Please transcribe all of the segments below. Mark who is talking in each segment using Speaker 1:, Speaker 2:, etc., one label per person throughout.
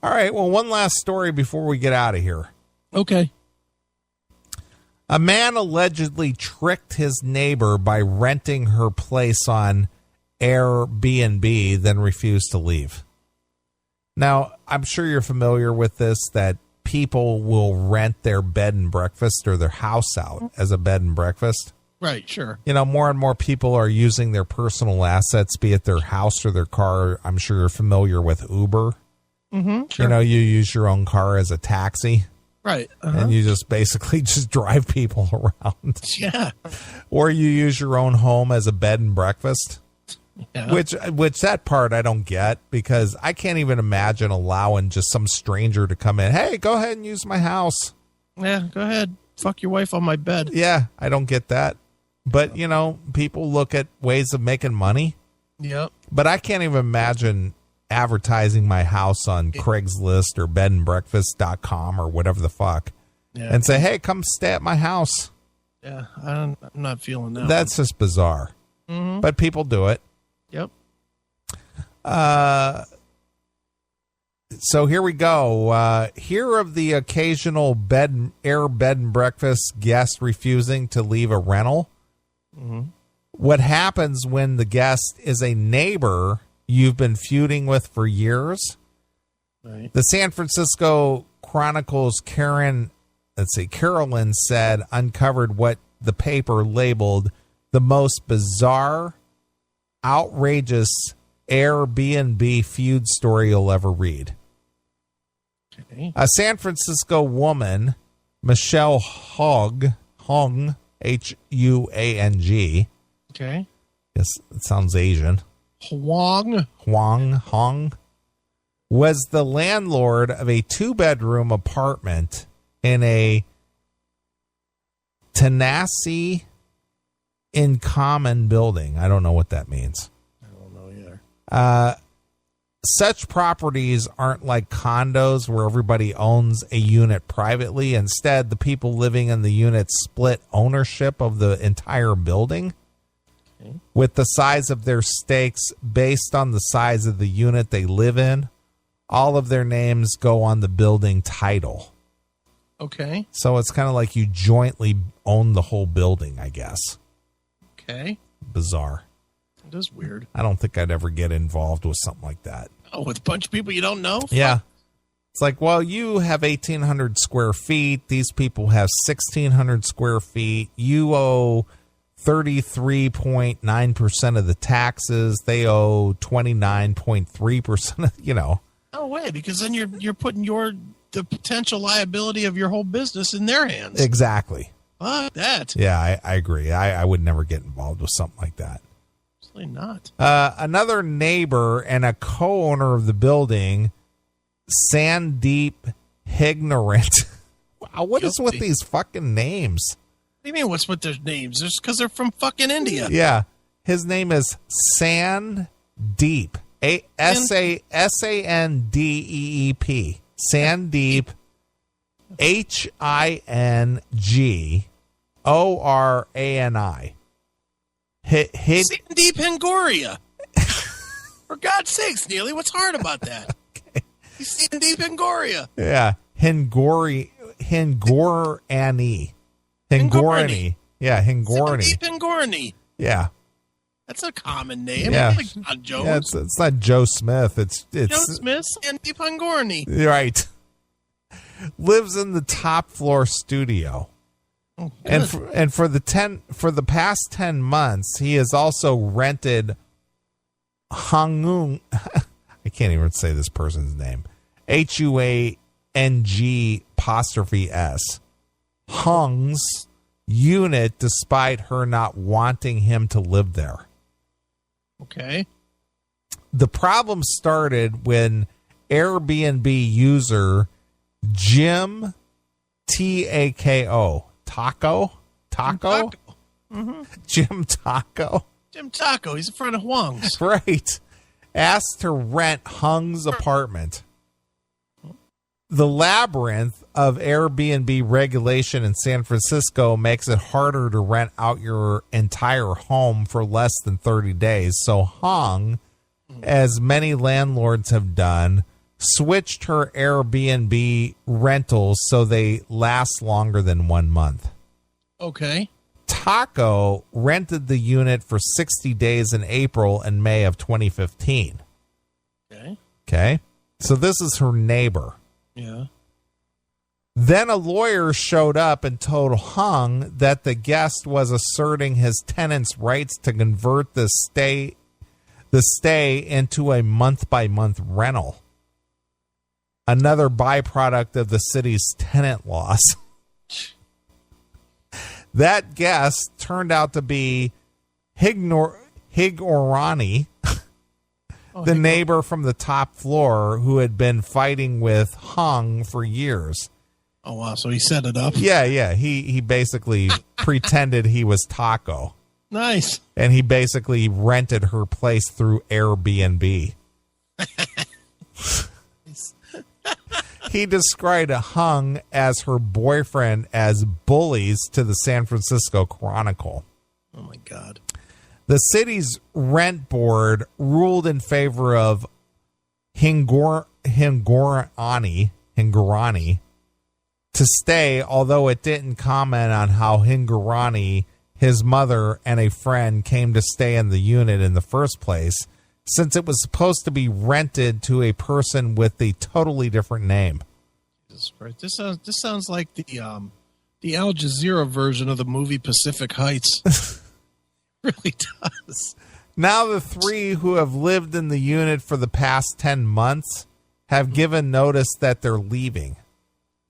Speaker 1: All right. Well, one last story before we get out of here.
Speaker 2: Okay.
Speaker 1: A man allegedly tricked his neighbor by renting her place on Airbnb, then refused to leave. Now, I'm sure you're familiar with this, that people will rent their bed and breakfast or their house out as a bed and breakfast.
Speaker 2: Right, sure.
Speaker 1: You know, more and more people are using their personal assets, be it their house or their car. I'm sure you're familiar with Uber.
Speaker 2: Mm-hmm, sure.
Speaker 1: You know, you use your own car as a taxi.
Speaker 2: Right.
Speaker 1: And you just basically just drive people around.
Speaker 2: Yeah.
Speaker 1: Or you use your own home as a bed and breakfast.
Speaker 2: Yeah.
Speaker 1: Which that part I don't get, because I can't even imagine allowing just some stranger to come in. Hey, go ahead and use my house.
Speaker 2: Yeah, go ahead. Fuck your wife on my bed.
Speaker 1: Yeah, I don't get that. But, you know, people look at ways of making money.
Speaker 2: Yep.
Speaker 1: But I can't even imagine advertising my house on Craigslist or bedandbreakfast.com or whatever the fuck.
Speaker 2: Yeah.
Speaker 1: And say, hey, come stay at my house.
Speaker 2: Yeah, I'm not feeling that.
Speaker 1: That's just bizarre.
Speaker 2: Mm-hmm.
Speaker 1: But people do it.
Speaker 2: Yep.
Speaker 1: So here we go. Hear of the occasional bed and breakfast guest refusing to leave a rental.
Speaker 2: Mm-hmm.
Speaker 1: What happens when the guest is a neighbor you've been feuding with for years?
Speaker 2: Right.
Speaker 1: The San Francisco Chronicle's Carolyn said uncovered what the paper labeled the most bizarre, outrageous Airbnb feud story you'll ever read.
Speaker 2: Okay.
Speaker 1: A San Francisco woman, Michelle Hong, Huang.
Speaker 2: Okay.
Speaker 1: Yes, it sounds Asian.
Speaker 2: Huang,
Speaker 1: was the landlord of a 2-bedroom apartment in a Tennessee in common building. I don't know what that means.
Speaker 2: I don't know either.
Speaker 1: Such properties aren't like condos where everybody owns a unit privately. Instead, the people living in the unit split ownership of the entire building, with the size of their stakes based on the size of the unit they live in. All of their names go on the building title.
Speaker 2: Okay.
Speaker 1: So it's kind of like you jointly own the whole building, I guess.
Speaker 2: Okay.
Speaker 1: Bizarre.
Speaker 2: It is weird.
Speaker 1: I don't think I'd ever get involved with something like that.
Speaker 2: Oh, with a bunch of people you don't know?
Speaker 1: Yeah. It's like, well, you have 1,800 square feet. These people have 1,600 square feet. You owe 33.9% of the taxes. They owe 29.3%, you know.
Speaker 2: No way, because then you're putting the potential liability of your whole business in their hands.
Speaker 1: Exactly.
Speaker 2: Fuck that.
Speaker 1: Yeah, I agree. I would never get involved with something like that.
Speaker 2: Absolutely not.
Speaker 1: Another neighbor and a co-owner of the building, Sandeep Ignorant. Wow, what is with these fucking names?
Speaker 2: What do you mean, what's with their names? Just because they're from fucking India.
Speaker 1: Yeah. His name is Sandeep. Sandeep. Sandeep. Hingorani.
Speaker 2: Sandeep Hingoria. For God's sakes, Neeley, what's hard about that?
Speaker 1: Okay.
Speaker 2: Sandeep Hingoria.
Speaker 1: Yeah. Hingorani. Yeah, Hingorani.
Speaker 2: Sandeep Hingorani.
Speaker 1: Yeah.
Speaker 2: That's a common name.
Speaker 1: Yeah.
Speaker 2: It's like John Jones.
Speaker 1: Yeah, it's not Joe Smith. It's
Speaker 2: Joe Smith, Sandeep Hingorani.
Speaker 1: Right. Lives in the top floor studio.
Speaker 2: Oh,
Speaker 1: and for the past 10 months, he has also rented Hangung. I can't even say this person's name. Huang''s Hung's unit, despite her not wanting him to live there.
Speaker 2: Okay.
Speaker 1: The problem started when Airbnb user Jim Tako.
Speaker 2: Mm-hmm.
Speaker 1: Jim Taco.
Speaker 2: Jim Taco. He's a friend of Huang's.
Speaker 1: Right. Asked to rent Hung's apartment. The labyrinth of Airbnb regulation in San Francisco makes it harder to rent out your entire home for less than 30 days. So Hung, as many landlords have done, switched her Airbnb rentals so they last longer than 1 month.
Speaker 2: Okay.
Speaker 1: Taco rented the unit for 60 days in April and May of 2015. Okay. So this is her neighbor.
Speaker 2: Yeah.
Speaker 1: Then a lawyer showed up and told Hung that the guest was asserting his tenant's rights to convert the stay into a month-by-month rental. Another byproduct of the city's tenant laws. That guest turned out to be Higorani, the neighbor from the top floor who had been fighting with Hung for years.
Speaker 2: Oh, wow. So he set it up?
Speaker 1: Yeah. He basically pretended he was Taco.
Speaker 2: Nice.
Speaker 1: And he basically rented her place through Airbnb. He described Hung as her boyfriend as bullies to the San Francisco Chronicle.
Speaker 2: Oh, my God.
Speaker 1: The city's rent board ruled in favor of Hingorani to stay, although it didn't comment on how Hingorani, his mother, and a friend came to stay in the unit in the first place, since it was supposed to be rented to a person with a totally different name.
Speaker 2: Jesus Christ. This sounds like the Al Jazeera version of the movie Pacific Heights. Really does.
Speaker 1: Now the three who have lived in the unit for the past 10 months have given notice that they're leaving.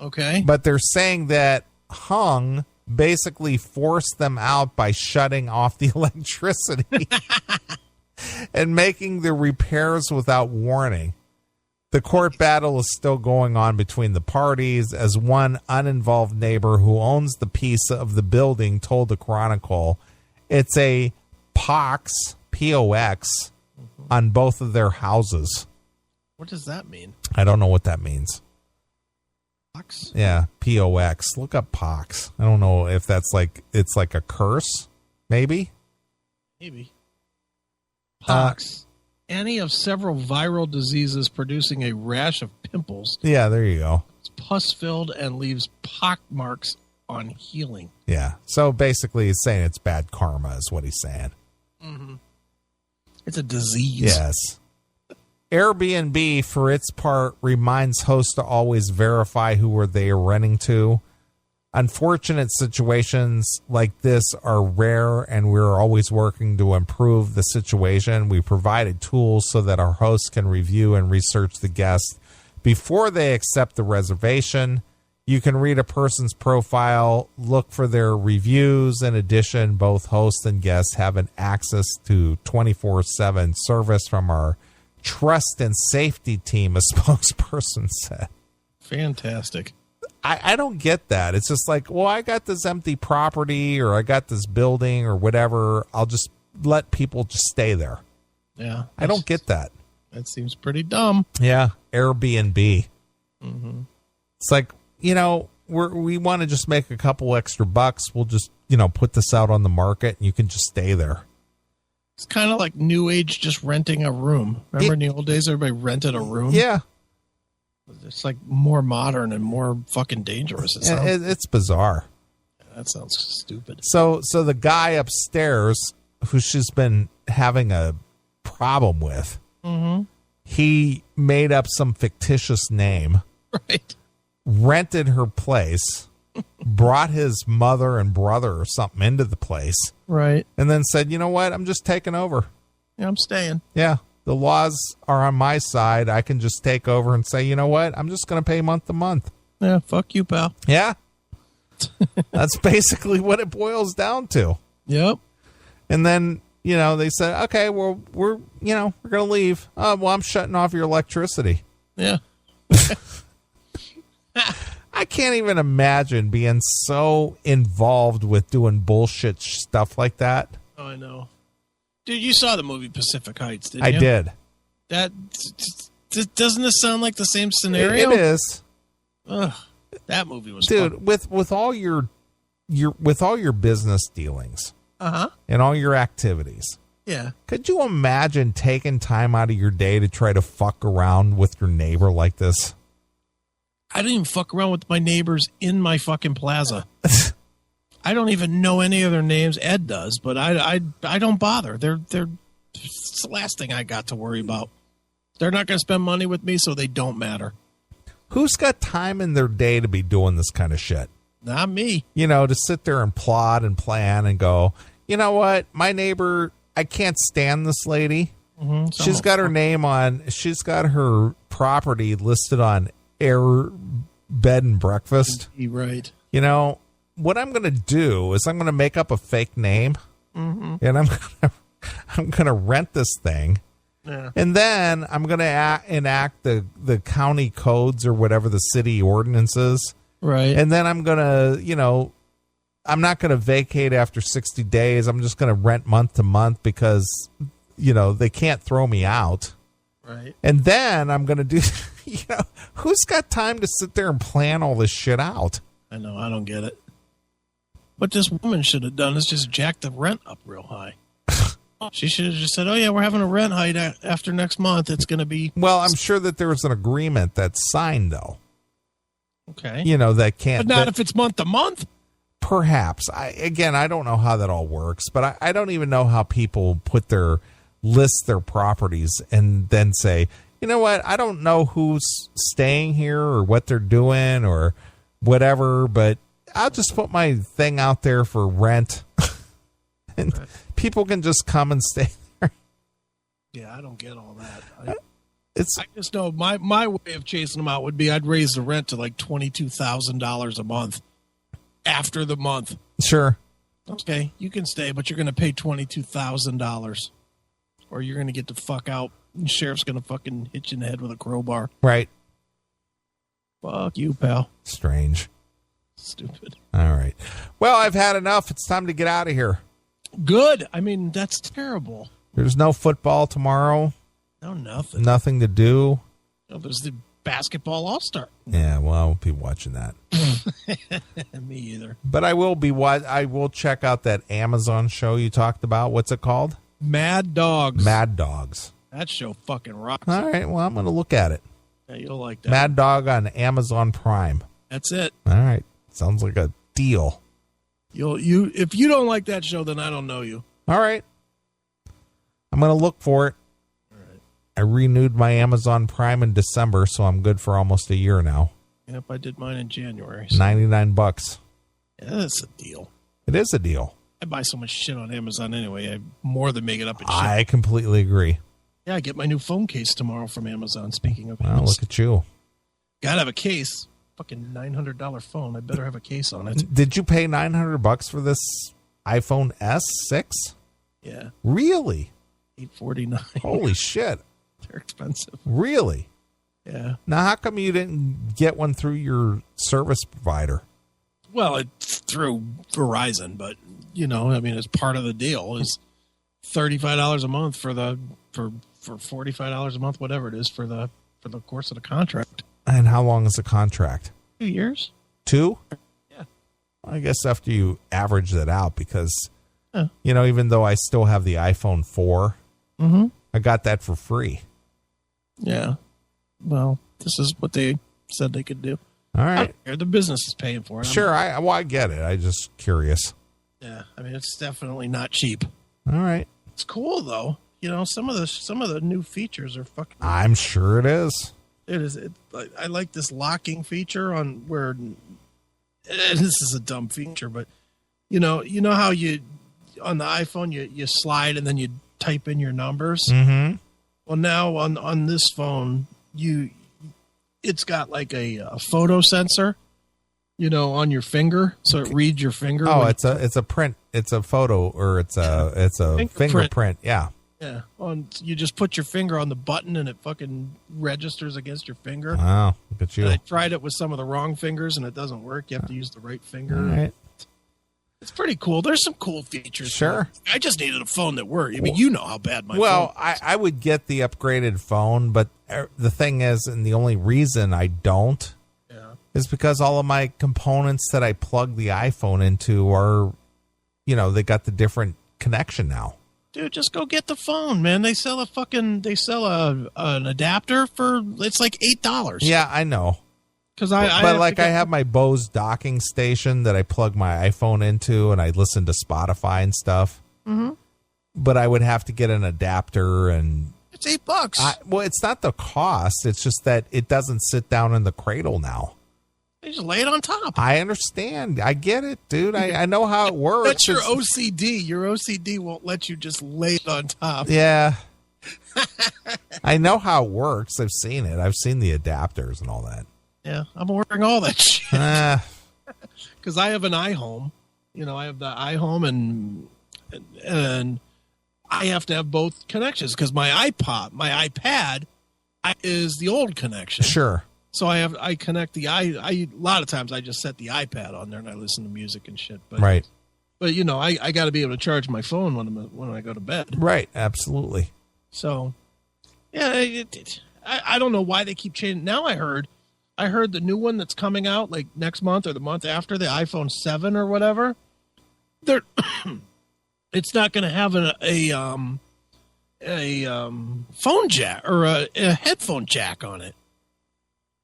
Speaker 2: Okay.
Speaker 1: But they're saying that Hung basically forced them out by shutting off the electricity and making the repairs without warning. The court battle is still going on between the parties, as one uninvolved neighbor who owns the piece of the building told the Chronicle it's a POX, P-O-X, on both of their houses.
Speaker 2: What does that mean?
Speaker 1: I don't know what that means.
Speaker 2: Pox?
Speaker 1: Yeah, P-O-X. Look up POX. I don't know if that's it's like a curse, maybe?
Speaker 2: Maybe. Pox. Any of several viral diseases producing a rash of pimples.
Speaker 1: Yeah, there you go.
Speaker 2: It's pus-filled and leaves pock marks on healing.
Speaker 1: Yeah. So basically he's saying it's bad karma is what he's saying.
Speaker 2: Mm-hmm. It's a disease.
Speaker 1: Yes. Airbnb, for its part, reminds hosts to always verify who they are renting to. Unfortunate situations like this are rare, and we're always working to improve the situation. We provided tools so that our hosts can review and research the guests before they accept the reservation. You can read a person's profile, look for their reviews. In addition, both hosts and guests have an access to 24/7 service from our trust and safety team, a spokesperson said.
Speaker 2: Fantastic.
Speaker 1: I don't get that. It's just like, well, I got this empty property or I got this building or whatever. I'll just let people just stay there.
Speaker 2: Yeah.
Speaker 1: I don't get that.
Speaker 2: That seems pretty dumb.
Speaker 1: Yeah. Airbnb.
Speaker 2: Mm-hmm.
Speaker 1: It's like, we want to just make a couple extra bucks. We'll just, put this out on the market and you can just stay there.
Speaker 2: It's kind of like New Age just renting a room. Remember in the old days, everybody rented a room?
Speaker 1: Yeah.
Speaker 2: It's like more modern and more fucking dangerous.
Speaker 1: It's bizarre.
Speaker 2: That sounds stupid.
Speaker 1: So the guy upstairs who she's been having a problem with,
Speaker 2: mm-hmm.
Speaker 1: he made up some fictitious name,
Speaker 2: right?
Speaker 1: Rented her place, brought his mother and brother or something into the place,
Speaker 2: right?
Speaker 1: And then said, you know what? I'm just taking over.
Speaker 2: Yeah, I'm staying.
Speaker 1: Yeah. The laws are on my side. I can just take over and say, you know what? I'm just going to pay month to month.
Speaker 2: Yeah, fuck you, pal.
Speaker 1: Yeah. That's basically what it boils down to.
Speaker 2: Yep.
Speaker 1: And then, they said, okay, well, we're going to leave. Well, I'm shutting off your electricity.
Speaker 2: Yeah.
Speaker 1: I can't even imagine being so involved with doing bullshit stuff like that.
Speaker 2: Oh, I know. Dude, you saw the movie Pacific Heights, didn't you?
Speaker 1: I did.
Speaker 2: Doesn't this sound like the same scenario?
Speaker 1: It is.
Speaker 2: Ugh, that movie was
Speaker 1: dude
Speaker 2: fun.
Speaker 1: with all your business dealings,
Speaker 2: uh-huh,
Speaker 1: and all your activities.
Speaker 2: Yeah.
Speaker 1: Could you imagine taking time out of your day to try to fuck around with your neighbor like this?
Speaker 2: I don't even fuck around with my neighbors in my fucking plaza. I don't even know any of their names. Ed does, but I don't bother. It's the last thing I got to worry about. They're not going to spend money with me, so they don't matter.
Speaker 1: Who's got time in their day to be doing this kind of shit?
Speaker 2: Not me.
Speaker 1: To sit there and plot and plan and go, you know what? My neighbor, I can't stand this lady. Mm-hmm. She's got her property listed on Air Bed and Breakfast.
Speaker 2: Right.
Speaker 1: What I'm going to do is I'm going to make up a fake name, and I'm going to rent this thing. Yeah. And then I'm going to enact the county codes or whatever the city ordinances.
Speaker 2: Right.
Speaker 1: And then I'm going to, I'm not going to vacate after 60 days. I'm just going to rent month to month because, they can't throw me out.
Speaker 2: Right.
Speaker 1: And then I'm going to do, who's got time to sit there and plan all this shit out?
Speaker 2: I know. I don't get it. What this woman should have done is just jack the rent up real high. She should have just said, oh, yeah, we're having a rent hike after next month. It's going to be...
Speaker 1: Well, I'm sure that there was an agreement that's signed, though.
Speaker 2: Okay.
Speaker 1: That can't...
Speaker 2: But not if it's month to month.
Speaker 1: Perhaps. I don't know how that all works, but I don't even know how people list their properties and then say, you know what, I don't know who's staying here or what they're doing or whatever, but I'll just put my thing out there for rent. And people can just come and stay there.
Speaker 2: Yeah, I don't get all that.
Speaker 1: I
Speaker 2: just know my way of chasing them out would be I'd raise the rent to like $22,000 a month after the month.
Speaker 1: Sure.
Speaker 2: Okay, you can stay, but you're going to pay $22,000 or you're going to get the fuck out. The sheriff's going to fucking hit you in the head with a crowbar.
Speaker 1: Right.
Speaker 2: Fuck you, pal.
Speaker 1: Strange.
Speaker 2: Stupid.
Speaker 1: All right. Well, I've had enough. It's time to get out of here.
Speaker 2: Good. I mean, that's terrible.
Speaker 1: There's no football tomorrow.
Speaker 2: No, nothing.
Speaker 1: Nothing to do.
Speaker 2: There's the basketball all-star.
Speaker 1: Yeah, well, I won't be watching that.
Speaker 2: Me either.
Speaker 1: But I will check out that Amazon show you talked about. What's it called?
Speaker 2: Mad Dogs.
Speaker 1: Mad Dogs.
Speaker 2: That show fucking rocks.
Speaker 1: All right, well, I'm going to look at it.
Speaker 2: Yeah, you'll like that.
Speaker 1: Mad Dog on Amazon Prime.
Speaker 2: That's it.
Speaker 1: All right. Sounds like a deal.
Speaker 2: If you don't like that show, then I don't know you.
Speaker 1: All right. I'm going to look for it.
Speaker 2: All right.
Speaker 1: I renewed my Amazon Prime in December, so I'm good for almost a year now.
Speaker 2: Yep, I did mine in January. So.
Speaker 1: $99.
Speaker 2: Yeah, that's a deal.
Speaker 1: It is a deal.
Speaker 2: I buy so much shit on Amazon anyway. I more than make it up in shit.
Speaker 1: I completely agree.
Speaker 2: Yeah, I get my new phone case tomorrow from Amazon, speaking of
Speaker 1: Well, look at you.
Speaker 2: Gotta have a case. Fucking $900 phone. I better have a case on it.
Speaker 1: Did you pay $900 for this iPhone S6?
Speaker 2: Yeah.
Speaker 1: Really?
Speaker 2: $849.
Speaker 1: Holy shit.
Speaker 2: They're expensive.
Speaker 1: Really?
Speaker 2: Yeah.
Speaker 1: Now, how come you didn't get one through your service provider?
Speaker 2: Well, it's through Verizon, but it's part of the deal. Is $35 a month for $45 a month, whatever it is for the course of the contract.
Speaker 1: And how long is the contract?
Speaker 2: 2 years.
Speaker 1: 2?
Speaker 2: Yeah.
Speaker 1: I guess after you average that out, because even though I still have the iPhone 4, I got that for free.
Speaker 2: Yeah. Well, this is what they said they could do.
Speaker 1: All right.
Speaker 2: The business is paying for it.
Speaker 1: Sure. I get it. I'm just curious.
Speaker 2: Yeah. I mean, it's definitely not cheap.
Speaker 1: All right.
Speaker 2: It's cool though. Some of the new features are fucking.
Speaker 1: I'm sure it is.
Speaker 2: It is. I like this locking feature on where. And this is a dumb feature, but you know how you on the iPhone you slide and then you type in your numbers.
Speaker 1: Mm-hmm.
Speaker 2: Well, now on this phone it's got like a photo sensor, on your finger, so it reads your finger.
Speaker 1: Oh, it's a print. It's a photo, or it's a fingerprint. Yeah.
Speaker 2: Yeah. You just put your finger on the button and it fucking registers against your finger.
Speaker 1: Wow. Look at you.
Speaker 2: And I tried it with some of the wrong fingers and it doesn't work. You have to use the right finger.
Speaker 1: All right.
Speaker 2: It's pretty cool. There's some cool features.
Speaker 1: Sure.
Speaker 2: I just needed a phone that worked. I mean, you know how bad my phone is.
Speaker 1: Well, I would get the upgraded phone, but the thing is, and the only reason I don't is because all of my components that I plug the iPhone into are, they got the different connection now.
Speaker 2: Dude, just go get the phone, man. They sell an adapter for, it's like $8.
Speaker 1: Yeah, I know.
Speaker 2: Because
Speaker 1: I have my Bose docking station that I plug my iPhone into, and I listen to Spotify and stuff.
Speaker 2: Mm-hmm.
Speaker 1: But I would have to get an adapter, and
Speaker 2: it's $8.
Speaker 1: Well, it's not the cost. It's just that it doesn't sit down in the cradle now.
Speaker 2: They just lay it on top.
Speaker 1: I understand. I get it, dude. I know how it works.
Speaker 2: That's your OCD. Your OCD won't let you just lay it on top.
Speaker 1: Yeah. I know how it works. I've seen it. I've seen the adapters and all that.
Speaker 2: Yeah, I'm ordering all that shit. Because I have an iHome. I have the iHome and I have to have both connections because my iPad is the old connection.
Speaker 1: Sure.
Speaker 2: So I connect a lot of times I just set the iPad on there and I listen to music and shit. But,
Speaker 1: right.
Speaker 2: But I got to be able to charge my phone when I go to bed.
Speaker 1: Right. Absolutely.
Speaker 2: So, yeah, I don't know why they keep changing. Now I heard the new one that's coming out like next month or the month after, the iPhone 7 or whatever. It's not going to have a phone jack or a headphone jack on it.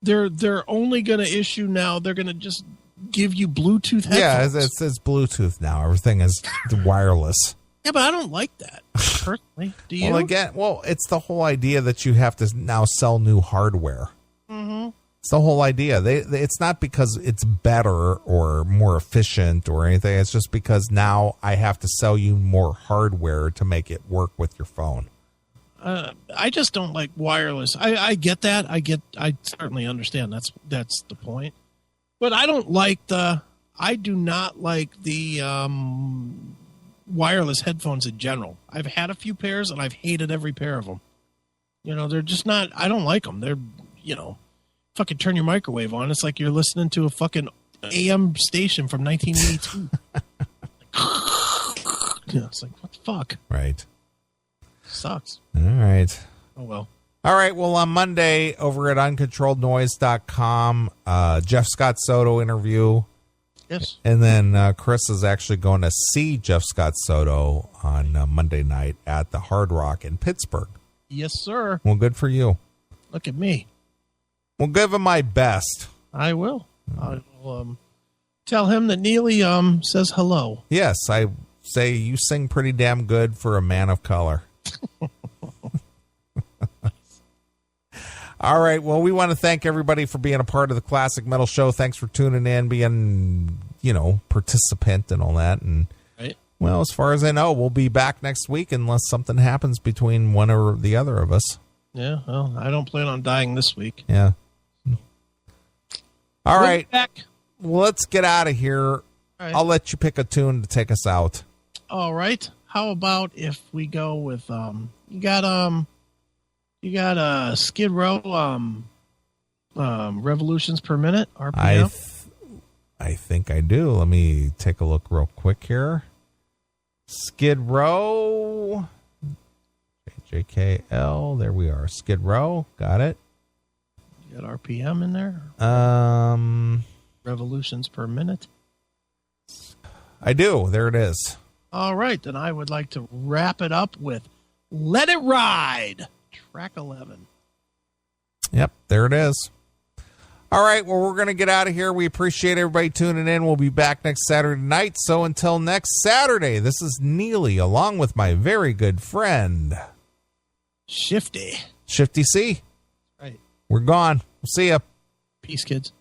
Speaker 2: They're only going to issue now. They're going to just give you Bluetooth headphones.
Speaker 1: Yeah, it's Bluetooth now. Everything is wireless.
Speaker 2: Yeah, but I don't like that personally. Do you?
Speaker 1: Well, it's the whole idea that you have to now sell new hardware.
Speaker 2: Mm-hmm.
Speaker 1: It's the whole idea. It's not because it's better or more efficient or anything. It's just because now I have to sell you more hardware to make it work with your phone.
Speaker 2: I just don't like wireless. I get that. I certainly understand. That's the point. But I do not like the wireless headphones in general. I've had a few pairs and I've hated every pair of them. They're just not, I don't like them. They're, fucking turn your microwave on. It's like you're listening to a fucking AM station from 1982. It's like, what the fuck?
Speaker 1: Right.
Speaker 2: Sucks.
Speaker 1: All right.
Speaker 2: Oh, well.
Speaker 1: All right. Well, on Monday over at uncontrollednoise.com, Jeff Scott Soto interview.
Speaker 2: Yes.
Speaker 1: And then Chris is actually going to see Jeff Scott Soto on Monday night at the Hard Rock in Pittsburgh.
Speaker 2: Yes, sir.
Speaker 1: Well, good for you.
Speaker 2: Look at me.
Speaker 1: We'll give him my best.
Speaker 2: I will. I will tell him that Neeley says hello.
Speaker 1: Yes, I say you sing pretty damn good for a man of color. All right. Well, we want to thank everybody for being a part of the Classic Metal Show. Thanks for tuning in, being, participant and all that. And,
Speaker 2: right.
Speaker 1: Well, as far as I know, we'll be back next week unless something happens between one or the other of us.
Speaker 2: Yeah. Well, I don't plan on dying this week.
Speaker 1: Yeah. All right.
Speaker 2: Back.
Speaker 1: Well, let's get out of here.
Speaker 2: Right.
Speaker 1: I'll let you pick a tune to take us out.
Speaker 2: All right. How about if we go with you got Skid Row revolutions per minute RPM?
Speaker 1: I think I do. Let me take a look real quick here. Skid Row JKL. There we are. Skid Row. Got it.
Speaker 2: You got RPM in there? Revolutions per minute.
Speaker 1: I do. There it is.
Speaker 2: All right. Then I would like to wrap it up with Let It Ride, track 11.
Speaker 1: Yep. There it is. All right. Well, we're going to get out of here. We appreciate everybody tuning in. We'll be back next Saturday night. So until next Saturday, this is Neeley along with my very good friend
Speaker 2: Shifty
Speaker 1: C.
Speaker 2: Right.
Speaker 1: We're gone. We'll see ya.
Speaker 2: Peace, kids.